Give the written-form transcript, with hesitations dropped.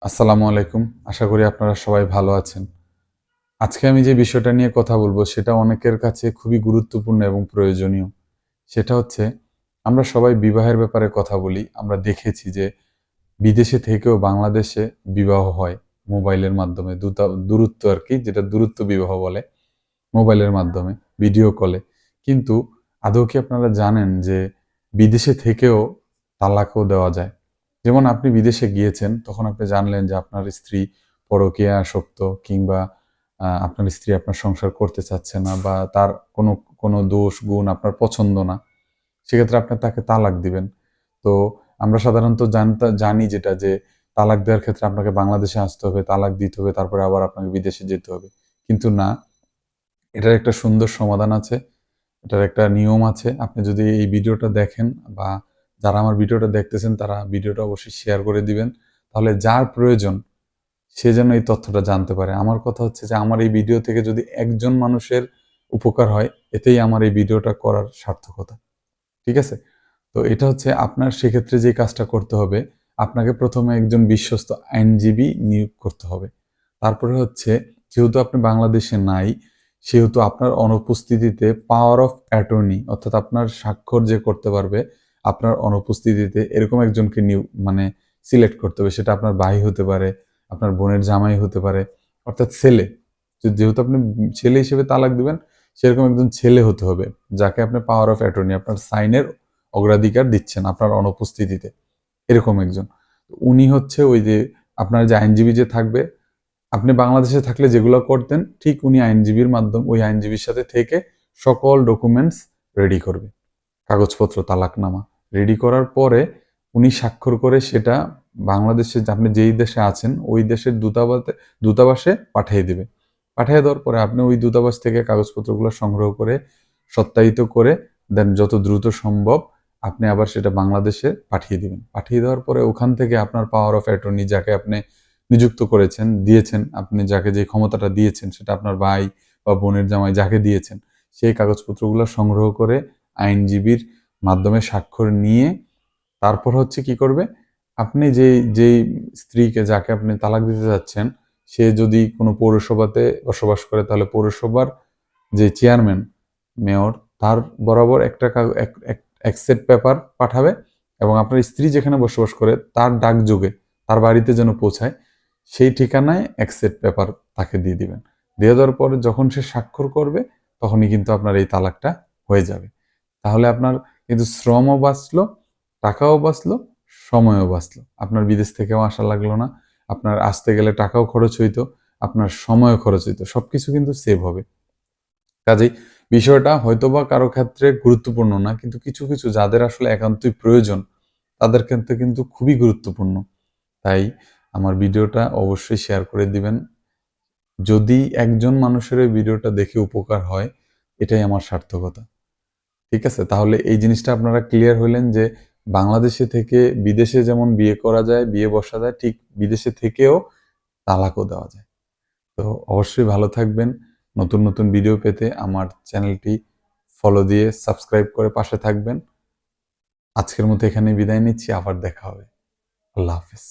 আসসালামু আলাইকুম। আশা করি আপনারা সবাই ভালো আছেন। আজকে আমি যে বিষয়টা নিয়ে কথা বলবো সেটা অনেকের কাছে খুবই গুরুত্বপূর্ণ এবং প্রয়োজনীয়। সেটা হচ্ছে আমরা সবাই বিবাহের ব্যাপারে কথা বলি। আমরা দেখেছি যে বিদেশে থেকেও বাংলাদেশে বিবাহ হয় মোবাইলের মাধ্যমে দূরত্ব আরকি, যেটা দূরত্ব বিবাহ বলে। মোবাইলের মাধ্যমে, ভিডিও কলে। কিন্তু আদৌ কি আপনারা জানেন যে বিদেশে থেকেও তালাকও দেওয়া যায়? যেমন আপনি বিদেশে গিয়েছেন, তখন আপনি জানলেন যে আপনার স্ত্রী পরকীয়ায় আসক্ত, কিংবা আপনার স্ত্রী আপনার সংসার করতে চাচ্ছে না, বা তার কোনো দোষ গুণ আপনার পছন্দ না। সেক্ষেত্রে আপনি তাকে তালাক দিবেন। তো আমরা সাধারণত জানি যেটা যে তালাক দেওয়ার ক্ষেত্রে আপনাকে বাংলাদেশে আসতে হবে, তালাক দিতে হবে, তারপরে আবার আপনাকে বিদেশে যেতে হবে। কিন্তু না, এটার একটা সুন্দর সমাধান আছে। এটার একটা নিয়ম আছে। আপনি যদি এই ভিডিওটা দেখেন, বা যারা আমার ভিডিওটা দেখতেছেন তারা ভিডিওটা অবশ্যই শেয়ার করে দিবেন। তাহলে যার প্রয়োজন সে যেন এই তথ্যটা জানতে পারে। আমার কথা হচ্ছে যে আমার এই ভিডিও থেকে যদি একজন মানুষের উপকার হয়, এতেই আমার এই ভিডিওটা করার সার্থকতা। ঠিক আছে? তো এটা হচ্ছে আপনার সেক্ষেত্রে যে কাজটা করতে হবে, আপনাকে ১ম এ একজন বিশ্বস্ত আইনজীবী নিয়োগ করতে হবে। তারপরে হচ্ছে, যেহেতু আপনি বাংলাদেশে নাই, সেহেতু আপনার অনুপস্থিতিতে পাওয়ার অফ অ্যাটর্নি, অর্থাৎ আপনার স্বাক্ষর যে করতে পারবে আপনার অনুপস্থিতিতে, এরকম একজনকে মানে সিলেক্ট করতে হবে। সেটা আপনার ভাই হতে পারে, আপনার বোনের জামাই হতে পারে, অর্থাৎ ছেলে। যেহেতু আপনি ছেলে হিসেবে তালাক দিবেন, সেরকম একজন ছেলে হতে হবে, যাকে আপনি পাওয়ার অফ অ্যাটর্নি, আপনার সাইনের অগ্রাধিকার দিচ্ছেন আপনার অনুপস্থিতিতে। এরকম একজন। উনি হচ্ছে ওই যে আপনার যে আইনজীবী যে থাকবে, আপনি বাংলাদেশে থাকলে যেগুলো করতেন, ঠিক উনি ওই আইনজীবীর সাথে থেকে সকল ডকুমেন্টস রেডি করবে। কাগজপত্র, তালাকনামা রেডি করার পরে উনি স্বাক্ষর করে সেটা বাংলাদেশে, আপনি যেই দেশে আছেন ওই দেশের দূতাবাসে পাঠিয়ে দিবে। পাঠিয়ে দেওয়ার পরে আপনি ওই দূতাবাস থেকে কাগজপত্রগুলো সংগ্রহ করে সত্যায়িত করে দেন যত দ্রুত সম্ভব আপনি আবার সেটা বাংলাদেশে পাঠিয়ে দিবেন। পাঠিয়ে দেওয়ার পরে ওখান থেকে আপনার পাওয়ার অফ অ্যাটর্নি, যাকে আপনি নিযুক্ত করেছেন, দিয়েছেন, আপনি যাকে যে ক্ষমতাটা দিয়েছেন, সেটা আপনার ভাই বা বোনের জামাই যাকে দিয়েছেন, সেই কাগজপত্রগুলো সংগ্রহ করে আইনজীবীর মাধ্যমে স্বাক্ষর নিয়ে তারপর হচ্ছে কি করবে, আপনি যেই স্ত্রীকে, যাকে আপনি তালাক দিতে যাচ্ছেন, সে যদি কোনো পৌরসভাতে বসবাস করে, তাহলে পৌরসভার যে চেয়ারম্যান, মেয়র, তার বরাবর একটা এক সেট পেপার পাঠাবে, এবং আপনার স্ত্রী যেখানে বসবাস করে তার ডাকযোগে তার বাড়িতে যেন পৌঁছায়, সেই ঠিকানায় এক সেট পেপার তাকে দিয়ে দিবেন। দিয়ে দেওয়ার পরে যখন সে স্বাক্ষর করবে, তখনই কিন্তু আপনার এই তালাকটা হয়ে যাবে। তাহলে আপনার কিন্তু শ্রমও বাঁচলো, টাকাও বাঁচলো, সময়ও বাঁচলো। আপনার বিদেশ থেকেও আসা লাগলো না। আপনার আসতে গেলে টাকাও খরচ হইতো, আপনার সময়ও খরচ হইতো। সবকিছু কিন্তু সেভ হবে। কাজেই বিষয়টা হয়তোবা কারো ক্ষেত্রে গুরুত্বপূর্ণ না, কিন্তু কিছু যাদের আসলে একান্তই প্রয়োজন, তাদের ক্ষেত্রে কিন্তু খুবই গুরুত্বপূর্ণ। তাই আমার ভিডিওটা অবশ্যই শেয়ার করে দিবেন। যদি একজন মানুষের এই ভিডিওটা দেখে উপকার হয়, এটাই আমার সার্থকতা। ঠিক আছে? তাহলে এই জিনিসটা আপনারা ক্লিয়ার হইলেন যে বাংলাদেশে থেকে বিদেশে যেমন বিয়ে করা যায়, বিয়ে বসা যায়, ঠিক বিদেশে থেকেও তালাকও দেওয়া যায়। তো অবশ্যই ভালো থাকবেন। নতুন ভিডিও পেতে আমার চ্যানেলটি ফলো দিয়ে সাবস্ক্রাইব করে পাশে থাকবেন। আজকের মতো এখানেই বিদায় নিচ্ছি। আবার দেখা হবে। আল্লাহ হাফেজ।